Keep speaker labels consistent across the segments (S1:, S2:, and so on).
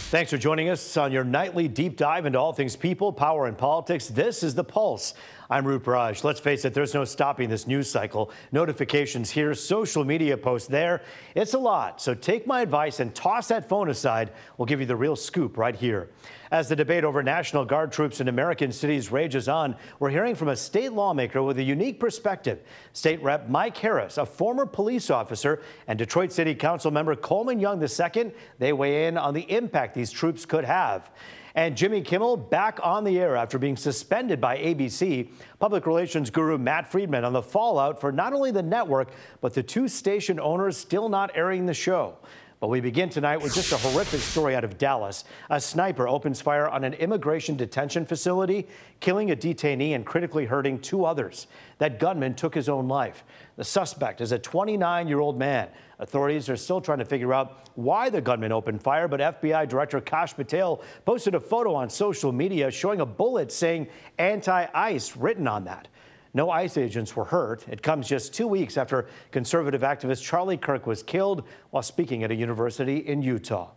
S1: Thanks for joining us on your nightly deep dive into all things people, power, and politics. This is The Pulse. I'm Roop Raj. Let's face it, there's no stopping this news cycle. Notifications here, social media posts there. It's a lot. So take my advice and toss that phone aside. We'll give you the real scoop right here. As the debate over National Guard troops in American cities rages on, we're hearing from a state lawmaker with a unique perspective. State Rep Mike Harris, a former police officer, and Detroit City Council member Coleman Young II, they weigh in on the impact these troops could have. And Jimmy Kimmel back on the air after being suspended by ABC. Public relations guru Matt Friedman on the fallout for not only the network, but the two station owners still not airing the show. But we begin tonight with just a horrific story out of Dallas. A sniper opens fire on an immigration detention facility, killing a detainee and critically hurting two others. That gunman took his own life. The suspect is a 29-year-old man. Authorities are still trying to figure out why the gunman opened fire, but FBI Director Kash Patel posted a photo on social media showing a bullet saying anti-ICE written on that. No ICE agents were hurt. It comes just 2 weeks after conservative activist Charlie Kirk was killed while speaking at a university in Utah.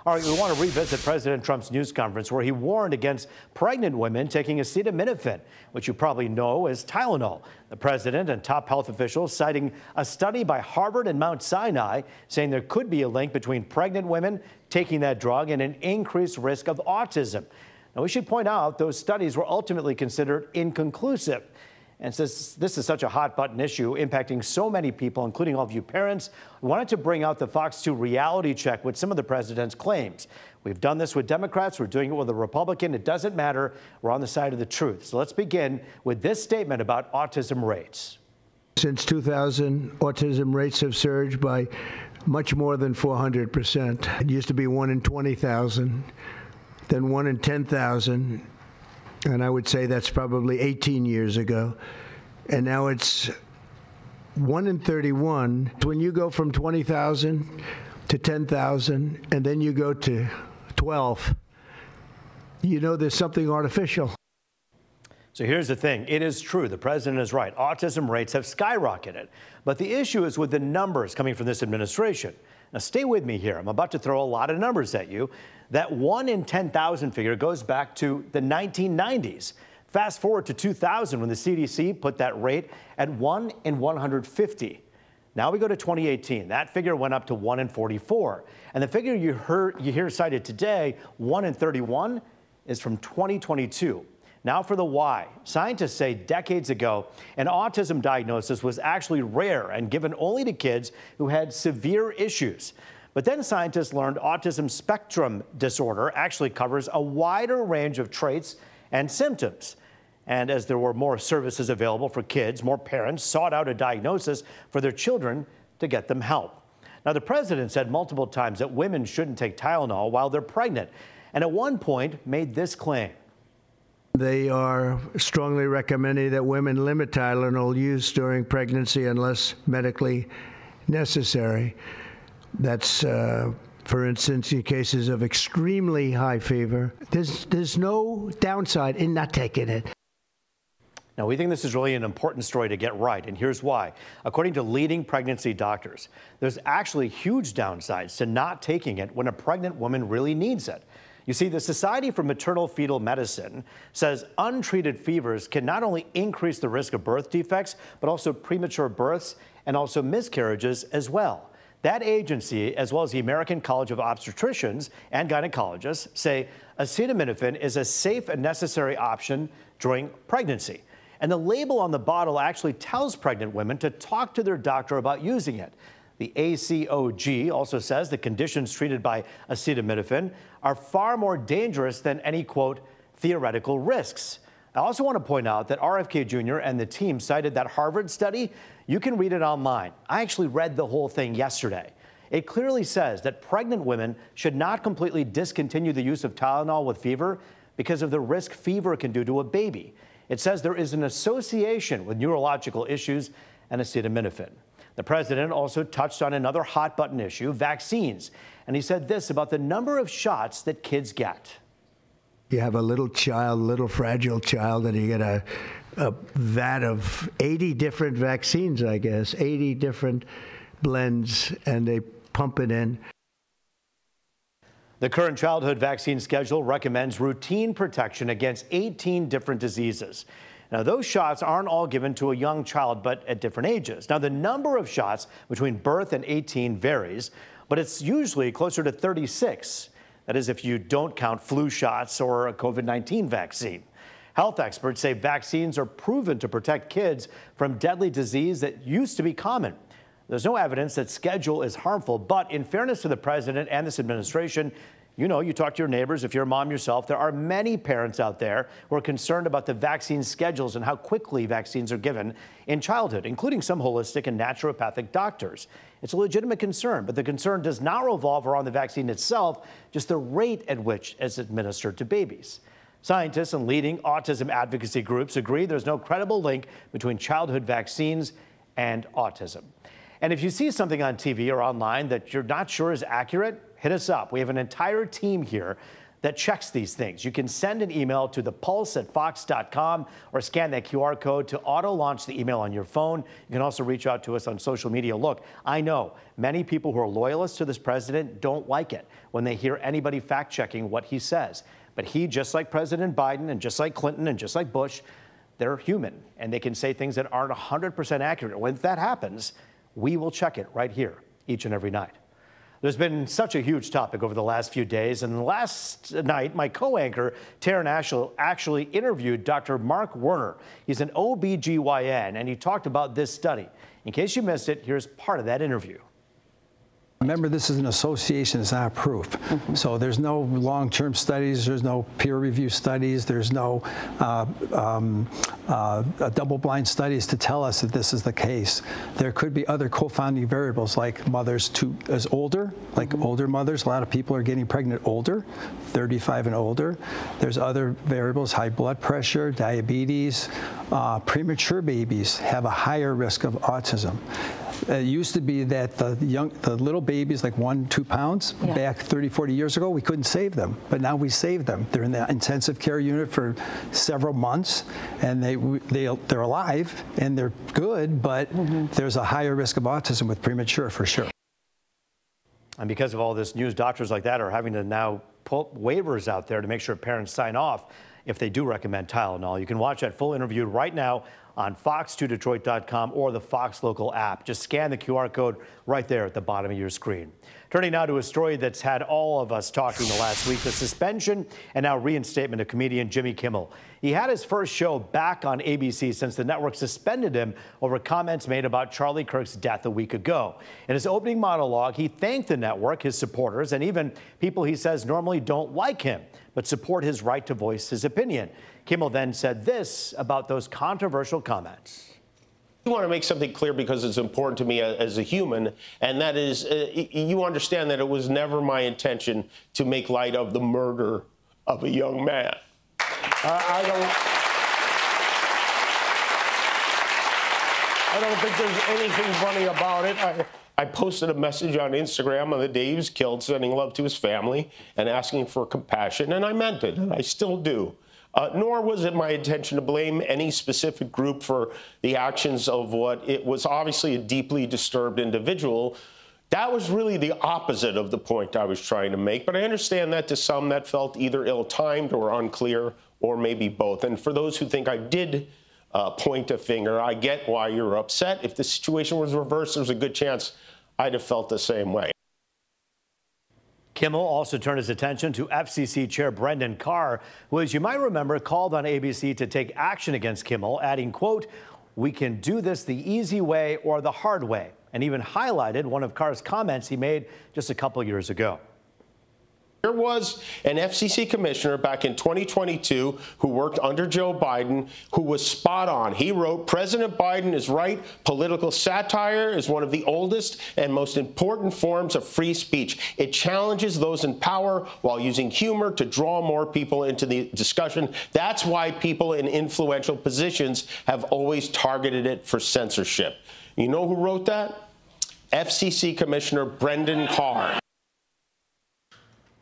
S1: All right, we want to revisit President Trump's news conference where he warned against pregnant women taking acetaminophen, which you probably know as Tylenol. The president and top health officials citing a study by Harvard and Mount Sinai saying there could be a link between pregnant women taking that drug and an increased risk of autism. Now, we should point out those studies were ultimately considered inconclusive. And since this is such a hot button issue impacting so many people, including all of you parents, we wanted to bring out the Fox 2 reality check with some of the president's claims. We've done this with Democrats. We're doing it with a Republican. It doesn't matter. We're on the side of the truth. So let's begin with this statement about autism rates.
S2: Since 2000, autism rates have surged by much more than 400%. It used to be 1 in 20,000, then 1 in 10,000. And I would say that's probably 18 years ago. And now it's 1 in 31. When you go from 20,000 to 10,000, and then you go to 12, you know there's something artificial.
S1: So here's the thing. It is true. The president is right. Autism rates have skyrocketed. But the issue is with the numbers coming from this administration. Now, stay with me here. I'm about to throw a lot of numbers at you. That 1 in 10,000 figure goes back to the 1990s. Fast forward to 2000 when the CDC put that rate at 1 in 150. Now we go to 2018. That figure went up to 1 in 44. And the figure you hear cited today, 1 in 31, is from 2022. Now for the why. Scientists say decades ago, an autism diagnosis was actually rare and given only to kids who had severe issues. But then scientists learned autism spectrum disorder actually covers a wider range of traits and symptoms. And as there were more services available for kids, more parents sought out a diagnosis for their children to get them help. Now, the president said multiple times that women shouldn't take Tylenol while they're pregnant, and at one point made this claim.
S2: They are strongly recommending that women limit Tylenol use during pregnancy unless medically necessary. That's, for instance, in cases of extremely high fever. There's no downside in not taking it.
S1: Now, we think this is really an important story to get right, and here's why. According to leading pregnancy doctors, there's actually huge downsides to not taking it when a pregnant woman really needs it. You see, the Society for Maternal Fetal Medicine says untreated fevers can not only increase the risk of birth defects, but also premature births and also miscarriages as well. That agency, as well as the American College of Obstetricians and Gynecologists, say acetaminophen is a safe and necessary option during pregnancy. And the label on the bottle actually tells pregnant women to talk to their doctor about using it. The ACOG also says the conditions treated by acetaminophen are far more dangerous than any, quote, theoretical risks. I also want to point out that RFK Jr. and the team cited that Harvard study. You can read it online. I actually read the whole thing yesterday. It clearly says that pregnant women should not completely discontinue the use of Tylenol with fever because of the risk fever can do to a baby. It says there is an association with neurological issues and acetaminophen. The president also touched on another hot button issue, vaccines. And he said this about the number of shots that kids get.
S2: You have a little child, little fragile child, and you get a vat of 80 different vaccines, I guess, 80 different blends, and they pump it in.
S1: The current childhood vaccine schedule recommends routine protection against 18 different diseases. Now, those shots aren't all given to a young child, but at different ages. Now, the number of shots between birth and 18 varies, but it's usually closer to 36. That is, if you don't count flu shots or a COVID-19 vaccine. Health experts say vaccines are proven to protect kids from deadly disease that used to be common. There's no evidence that schedule is harmful, but in fairness to the president and this administration, you know, you talk to your neighbors, if you're a mom yourself, there are many parents out there who are concerned about the vaccine schedules and how quickly vaccines are given in childhood, including some holistic and naturopathic doctors. It's a legitimate concern, but the concern does not revolve around the vaccine itself, just the rate at which it's administered to babies. Scientists and leading autism advocacy groups agree there's no credible link between childhood vaccines and autism. And if you see something on TV or online that you're not sure is accurate, hit us up. We have an entire team here that checks these things. You can send an email to thepulse@fox.com or scan that QR code to auto-launch the email on your phone. You can also reach out to us on social media. Look, I know many people who are loyalists to this president don't like it when they hear anybody fact-checking what he says. But he, just like President Biden and just like Clinton and just like Bush, they're human, and they can say things that aren't 100% accurate. When that happens, we will check it right here each and every night. There's been such a huge topic over the last few days, and last night, my co-anchor, Taryn Ashel, actually interviewed Dr. Mark Werner. He's an OBGYN, and he talked about this study. In case you missed it, here's part of that interview.
S3: Remember, this is an association, it's not proof. So there's no long-term studies, there's no peer-reviewed studies, there's no double-blind studies to tell us that this is the case. There could be other co-founding variables like mothers as older, like older mothers. A lot of people are getting pregnant older, 35 and older. There's other variables, high blood pressure, diabetes. Premature babies have a higher risk of autism. It used to be that the little babies, like 1-2 pounds, back 30, 40 years ago, we couldn't save them. But now we save them. They're in the intensive care unit for several months, and they're alive, and they're good, but there's a higher risk of autism with premature, for sure.
S1: And because of all this news, doctors like that are having to now put waivers out there to make sure parents sign off if they do recommend Tylenol. You can watch that full interview right now on fox2detroit.com or the Fox Local app. Just scan the QR code right there at the bottom of your screen. Turning now to a story that's had all of us talking the last week, the suspension and now reinstatement of comedian Jimmy Kimmel. He had his first show back on ABC since the network suspended him over comments made about Charlie Kirk's death a week ago. In his opening monologue, he thanked the network, his supporters, and even people he says normally don't like him, but support his right to voice his opinion. Kimmel then said this about those controversial comments.
S4: I want to make something clear because it's important to me as a human, and that is you understand that it was never my intention to make light of the murder of a young man. I don't think there's anything funny about it. I posted a message on Instagram on the day he was killed, sending love to his family and asking for compassion, and I meant it, and I still do. Nor was it my intention to blame any specific group for the actions of what it was obviously a deeply disturbed individual. That was really the opposite of the point I was trying to make, but I understand that to some that felt either ill-timed or unclear, or maybe both. And for those who think I did point a finger, I get why you're upset. If the situation was reversed, there's a good chance I'd have felt the same way.
S1: Kimmel also turned his attention to FCC Chair Brendan Carr, who, as you might remember, called on ABC to take action against Kimmel, adding, quote, "We can do this the easy way or the hard way," and even highlighted one of Carr's comments he made just a couple years ago.
S4: There was an FCC commissioner back in 2022 who worked under Joe Biden who was spot on. He wrote, "President Biden is right. Political satire is one of the oldest and most important forms of free speech. It challenges those in power while using humor to draw more people into the discussion. That's why people in influential positions have always targeted it for censorship." You know who wrote that? FCC Commissioner Brendan Carr.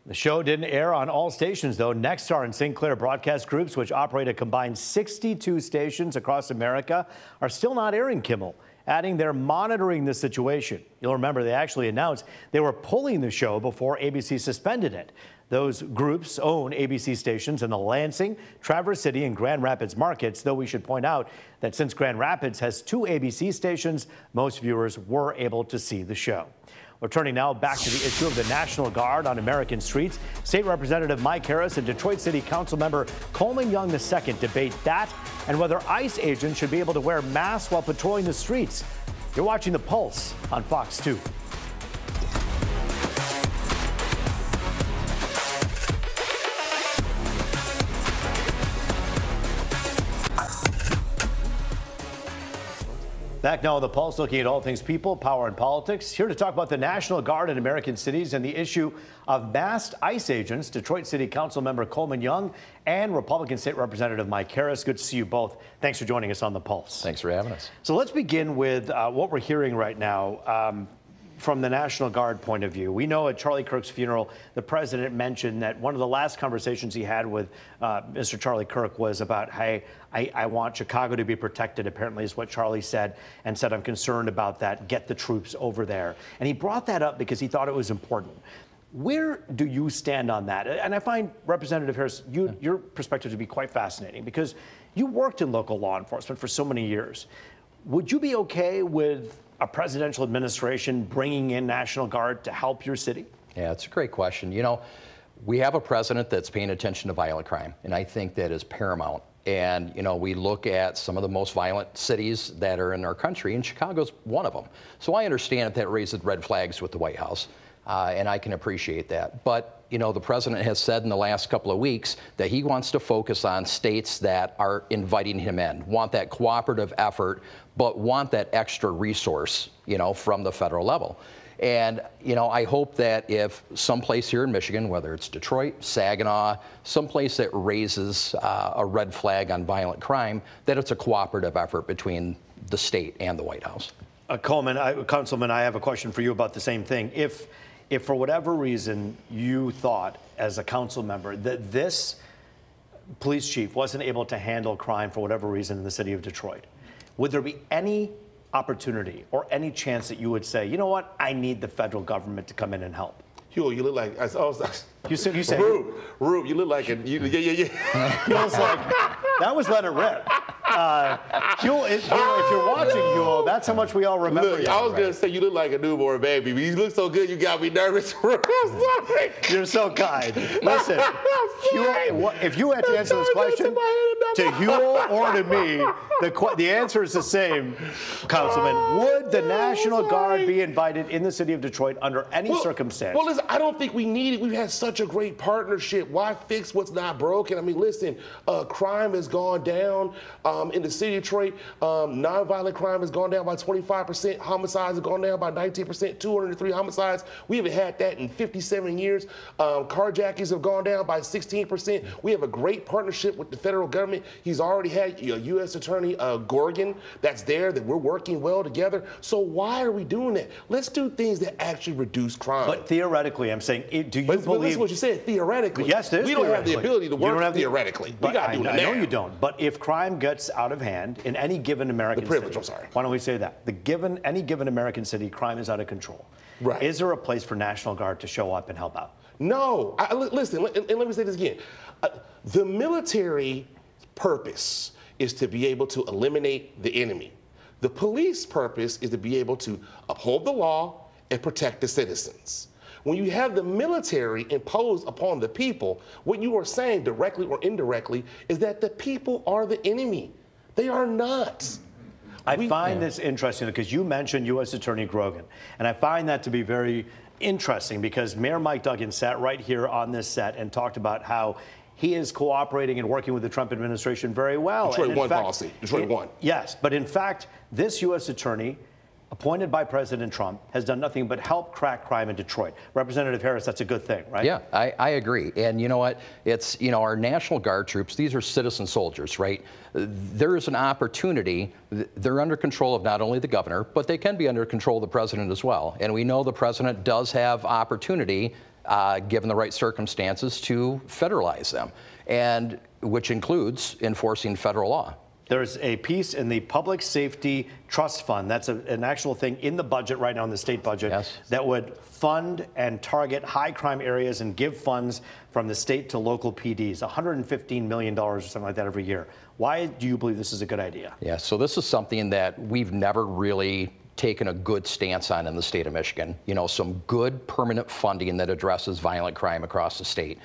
S1: The show didn't air on all stations, though. Nexstar and Sinclair broadcast groups, which operate a combined 62 stations across America, are still not airing Kimmel. adding they're monitoring the situation. You'll remember they actually announced they were pulling the show before ABC suspended it. Those groups own ABC stations in the Lansing, Traverse City, and Grand Rapids markets, though we should point out that since Grand Rapids has 2 ABC stations, most viewers were able to see the show. We're turning now back to the issue of the National Guard on American streets. State Representative Mike Harris and Detroit City Council member Coleman Young II debate that and whether ICE agents should be able to wear masks while patrolling the streets. You're watching The Pulse on Fox 2. Back now on The Pulse, looking at all things people, power, and politics. Here to talk about the National Guard in American cities and the issue of masked ICE agents, Detroit City Council member Coleman Young and Republican State Representative Mike Harris. Good to see you both. Thanks for joining us on The Pulse.
S5: Thanks for having us.
S1: So let's begin with what we're hearing right now from the National Guard point of view. We know at Charlie Kirk's funeral, the president mentioned that one of the last conversations he had with Mr. Charlie Kirk was about, hey, I want Chicago to be protected, apparently is what Charlie said, and said, I'm concerned about that. Get the troops over there. And he brought that up because he thought it was important. Where do you stand on that? And I find, Representative Harris, your perspective to be quite fascinating because you worked in local law enforcement for so many years. Would you be okay with a presidential administration bringing in National Guard to help your city?
S5: Yeah, it's a great question. You know, we have a president that's paying attention to violent crime, and I think that is paramount. And, you know, we look at some of the most violent cities that are in our country, and Chicago's one of them. So I understand that raises red flags with the White House, and I can appreciate that. But, you know, the president has said in the last couple of weeks that he wants to focus on states that are inviting him in, want that cooperative effort, but want that extra resource, you know, from the federal level. And, you know, I hope that if someplace here in Michigan, whether it's Detroit, Saginaw, someplace that raises a red flag on violent crime, that it's a cooperative effort between the state and the White House.
S1: Councilman, I have a question for you about the same thing. If for whatever reason you thought as a council member that this police chief wasn't able to handle crime for whatever reason in the city of Detroit, would there be any opportunity or any chance that you would say, you know what, I need the federal government to come in and help?
S4: Hugh, you look like
S1: you said
S4: Rube, you look like yeah.
S1: Feels like that was let it rip. Hugh, if you're watching, Hugh, that's how much we all remember.
S4: Look, I was gonna say you look like a newborn baby, but you look so good, you got me nervous.
S1: You're so kind. Listen, Hugh, if you had to answer this question to Hugh or to me, the answer is the same, Councilman. Would the National Guard be invited in the city of Detroit under any circumstance?
S4: Well, listen, I don't think we need it. We've had such a great partnership. Why fix what's not broken? I mean, listen, crime has gone down in the city of Detroit. Nonviolent crime has gone down by 25%. Homicides have gone down by 19%. 203 homicides. We haven't had that in 57 years. Carjackings have gone down by 16%. We have a great partnership with the federal government. He's already had U.S. Attorney Gorgon that's there, that we're working well together. So why are we doing that? Let's do things that actually reduce crime.
S1: But theoretically, I'm saying, do you believe?
S4: But listen what you said, theoretically.
S1: Yes, there's
S4: we don't have the ability to work theoretically. We got to do it now.
S1: I know you don't. But if crime gets out of hand in any given American city, why don't we say that? Any given American city, crime is out of control.
S4: Right.
S1: Is there a place for National Guard to show up and help out?
S4: No. Listen, and let me say this again. The military purpose is to be able to eliminate the enemy. The police purpose is to be able to uphold the law and protect the citizens. When you have the military imposed upon the people, what you are saying directly or indirectly is that the people are the enemy. They are not.
S1: I find this interesting because you mentioned U.S. Attorney Grogan, and I find that to be very interesting because Mayor Mike Duggan sat right here on this set and talked about how he is cooperating and working with the Trump administration very well.
S4: Detroit One policy. Detroit One.
S1: Yes, but in fact, this U.S. attorney appointed by President Trump has done nothing but help crack crime in Detroit. Representative Harris, that's a good thing, right?
S5: Yeah, I agree. And you know what? It's, you know, our National Guard troops, these are citizen soldiers, right? There is an opportunity. They're under control of not only the governor, but they can be under control of the president as well. And we know the president does have opportunity, given the right circumstances, to federalize them, and which includes enforcing federal law.
S1: There's a piece in the Public Safety Trust Fund. That's an actual thing in the budget right now, in the state budget,
S5: Yes.
S1: that would fund and target high crime areas and give funds from the state to local PDs, $115 million or something like that every year. Why do you believe this is a good idea?
S5: Yeah, so this is something that we've never really taken a good stance on in the state of Michigan. You know, some good permanent funding that addresses violent crime across the state.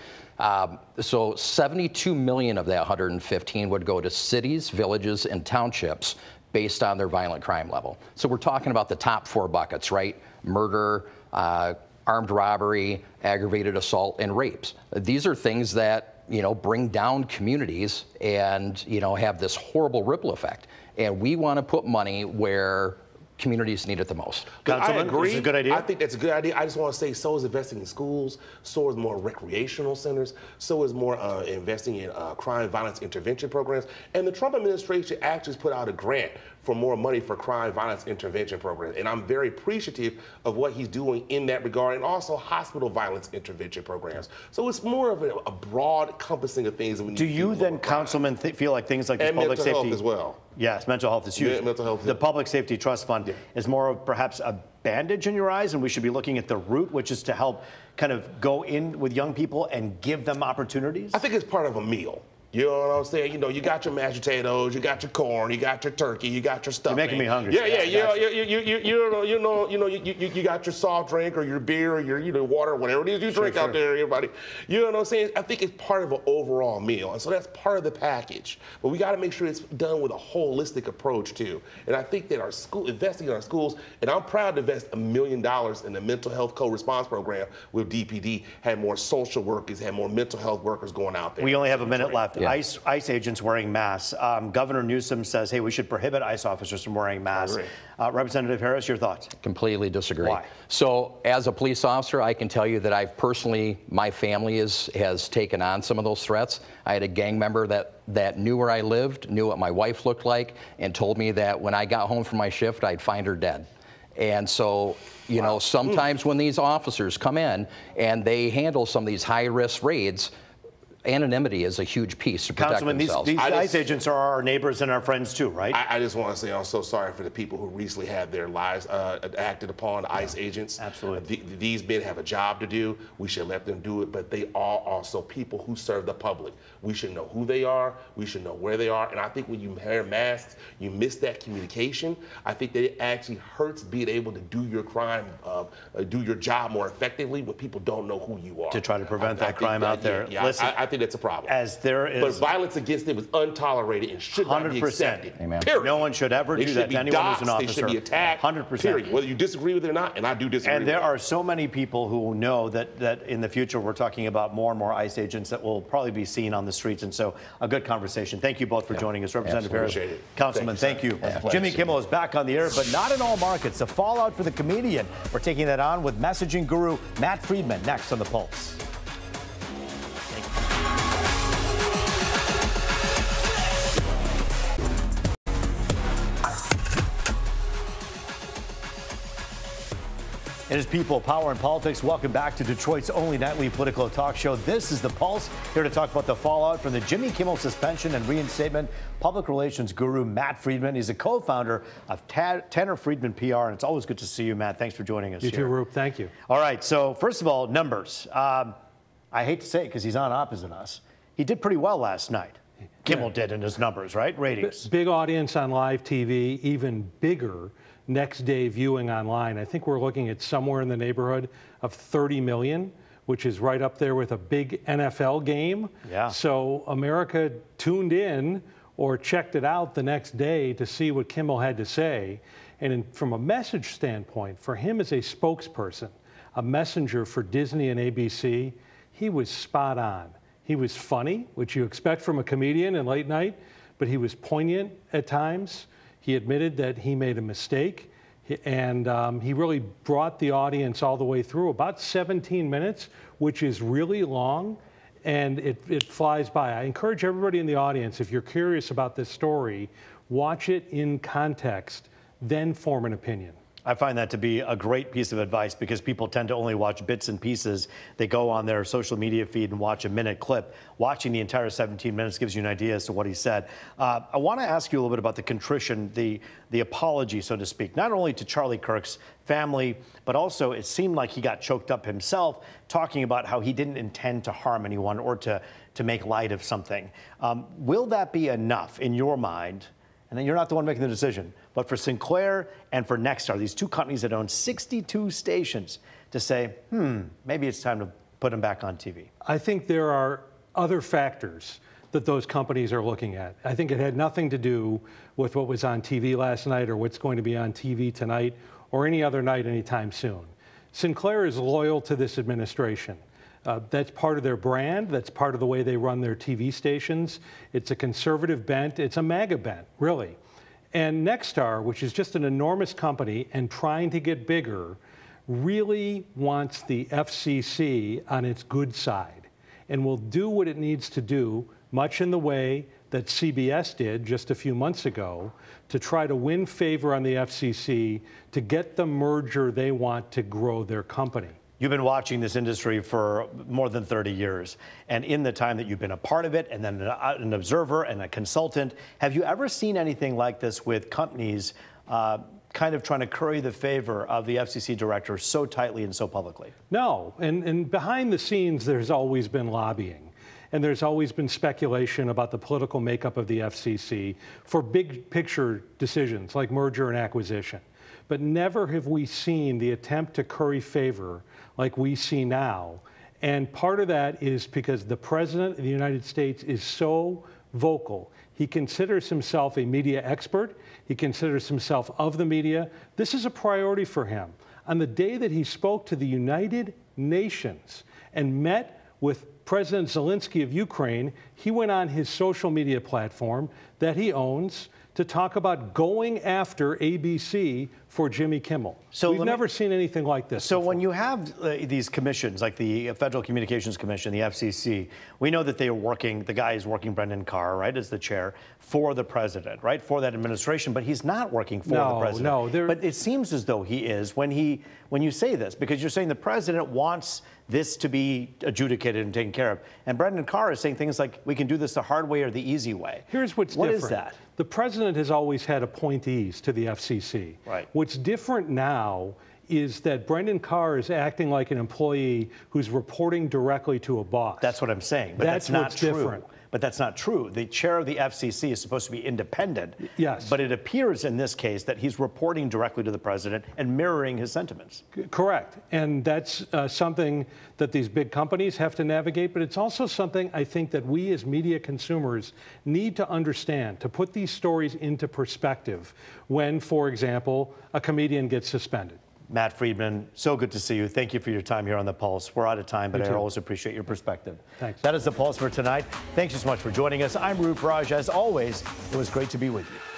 S5: So 72 million of that 115 would go to cities, villages, and townships based on their violent crime level. So we're talking about the top 4 buckets, right? Murder, armed robbery, aggravated assault, and rapes. These are things that, you know, bring down communities and, you know, have this horrible ripple effect. And we want to put money where communities need it the most.
S1: Councilman,
S6: I agree.
S1: this is a good idea.
S6: I think that's a good idea. I just want to say, so is investing in schools, so is more recreational centers, so is more investing in crime violence intervention programs. And the Trump administration actually put out a grant for more money for crime violence intervention programs. And I'm very appreciative of what he's doing in that regard, and also hospital violence intervention programs. So it's more of a broad encompassing of things that we need
S1: Do
S6: to
S1: you
S6: do
S1: then,
S6: more crime.
S1: Councilman, feel like things like this
S6: And
S1: public
S6: mental
S1: safety
S6: health as well.
S1: Yes, mental health is huge.
S6: Yeah, mental health.
S1: The Public Safety Trust Fund is more of perhaps a bandage in your eyes, and we should be looking at the root, which is to help kind of go in with young people and give them opportunities?
S6: I think it's part of a meal. You know what I'm saying? You know, you got your mashed potatoes, you got your corn, you got your turkey, you got your stuffing.
S1: You're making me hungry.
S6: Yeah, you got your soft drink or your beer or your water, whatever it is you drink out there, everybody. You know what I'm saying? I think it's part of an overall meal, and so that's part of the package. But we got to make sure it's done with a holistic approach too. And I think that our school, investing in our schools, and I'm proud to invest $1 million in the mental health co-response program with DPD. Had more social workers, had more mental health workers going out there.
S1: We only have a minute left.
S5: Yeah.
S1: ICE agents wearing masks. Governor Newsom says, hey, we should prohibit ICE officers from wearing masks. Representative Harris, your thoughts?
S5: Completely disagree.
S1: Why?
S5: So as a police officer, I can tell you that I've personally, my family has taken on some of those threats. I had a gang member that knew where I lived, knew what my wife looked like, and told me that when I got home from my shift, I'd find her dead. And so, you know, sometimes when these officers come in and they handle some of these high-risk raids, anonymity is a huge piece to protect
S1: Councilman,
S5: themselves.
S1: these ICE agents are our neighbors and our friends too, right?
S6: I just want to say I'm so sorry for the people who recently had their lives acted upon, ICE agents.
S1: Absolutely.
S6: These men have a job to do. We should let them do it, but they are also people who serve the public. We should know who they are. We should know where they are. And I think when you wear masks, you miss that communication. I think that it actually hurts being able to do your crime, do your job more effectively when people don't know who you are.
S1: To try to prevent that crime out there.
S6: Yeah,
S1: Listen,
S6: I think that's a problem.
S1: as there is...
S6: But violence against them is untolerated and should not be
S1: 100%.
S6: accepted.
S5: Amen.
S6: Period.
S1: No one should ever
S6: They
S1: do
S6: should
S1: that
S6: be
S1: to anyone who's an
S6: doxxed,
S1: officer.
S6: They should be attacked.
S1: 100%.
S6: Period. Whether you disagree with it or not, and I do disagree
S1: And
S6: with
S1: there
S6: it.
S1: are so many people who know that in the future we're talking about more and more ICE agents that will probably be seen on the streets. And so a good conversation. Thank you both for joining us. Representative Harris,
S6: Appreciate it.
S1: Councilman, thank you.
S6: Thank you.
S1: Jimmy Kimmel is back on the air, but not in all markets. The fallout for the comedian. We're taking that on with messaging guru Matt Friedman next on The Pulse. It is People, Power, and Politics. Welcome back to Detroit's only nightly political talk show. This is The Pulse, here to talk about the fallout from the Jimmy Kimmel suspension and reinstatement. Public relations guru Matt Friedman. He's a co-founder of Tanner Friedman PR, and it's always good to see you, Matt. Thanks for joining us.
S7: You too, Roop. Thank you.
S1: All right, so first of all, numbers. I hate to say it because he's on opposite us. He did pretty well last night. Kimmel did in his numbers, right? Ratings.
S7: Big audience on live TV, even bigger next day viewing online. I think we're looking at somewhere in the neighborhood of 30 million, which is right up there with a big NFL game.
S1: Yeah.
S7: So America tuned in or checked it out the next day to see what Kimmel had to say. And from a message standpoint, for him as a spokesperson, a messenger for Disney and ABC, he was spot on. He was funny, which you expect from a comedian in late night, but he was poignant at times. He admitted that he made a mistake, and he really brought the audience all the way through, about 17 minutes, which is really long, and it flies by. I encourage everybody in the audience, if you're curious about this story, watch it in context, then form an opinion.
S1: I find that to be a great piece of advice because people tend to only watch bits and pieces. They go on their social media feed and watch a minute clip. Watching the entire 17 minutes gives you an idea as to what he said. I want to ask you a little bit about the contrition, the apology, so to speak, not only to Charlie Kirk's family, but also it seemed like he got choked up himself, talking about how he didn't intend to harm anyone or to make light of something. Will that be enough in your mind? And then you're not the one making the decision, but for Sinclair and for Nexstar, these two companies that own 62 stations, to say, maybe it's time to put them back on TV.
S7: I think there are other factors that those companies are looking at. I think it had nothing to do with what was on TV last night or what's going to be on TV tonight or any other night anytime soon. Sinclair is loyal to this administration. That's part of their brand. That's part of the way they run their TV stations. It's a conservative bent. It's a MAGA bent, really. And Nexstar, which is just an enormous company and trying to get bigger, really wants the FCC on its good side and will do what it needs to do, much in the way that CBS did just a few months ago, to try to win favor on the FCC to get the merger they want to grow their company.
S1: You've been watching this industry for more than 30 years. And in the time that you've been a part of it and then an observer and a consultant, have you ever seen anything like this with companies kind of trying to curry the favor of the FCC director so tightly and so publicly?
S7: No. And behind the scenes, there's always been lobbying. And there's always been speculation about the political makeup of the FCC for big picture decisions like merger and acquisition. But never have we seen the attempt to curry favor like we see now. And part of that is because the President of the United States is so vocal. He considers himself a media expert. He considers himself of the media. This is a priority for him. On the day that he spoke to the United Nations and met with President Zelensky of Ukraine, he went on his social media platform that he owns to talk about going after ABC for Jimmy Kimmel. So we've never seen anything like this
S1: So
S7: before.
S1: when you have these commissions, like the Federal Communications Commission, the FCC, we know that they are working, the guy is working, Brendan Carr, right, as the chair, for the president, right, for that administration, but he's not working for the president. But it seems as though he is when you say this, because you're saying the president wants this to be adjudicated and taken care of. And Brendan Carr is saying things like, we can do this the hard way or the easy way.
S7: Here's what's different.
S1: What is that?
S7: The president has always had appointees to the FCC.
S1: Right.
S7: What's different now is that Brendan Carr is acting like an employee who's reporting directly to a boss.
S1: That's what I'm saying, but that's not true.
S7: Different.
S1: But that's not true. The chair of the FCC is supposed to be independent.
S7: Yes.
S1: But it appears in this case that he's reporting directly to the president and mirroring his sentiments.
S7: Correct. And that's something that these big companies have to navigate, but it's also something I think that we as media consumers need to understand, to put these stories into perspective when, for example, a comedian gets suspended.
S1: Matt Friedman, so good to see you. Thank you for your time here on The Pulse. We're out of time, but I always appreciate your perspective.
S7: Thanks.
S1: That is The Pulse for tonight. Thanks so much for joining us. I'm Roop Raj. As always, it was great to be with you.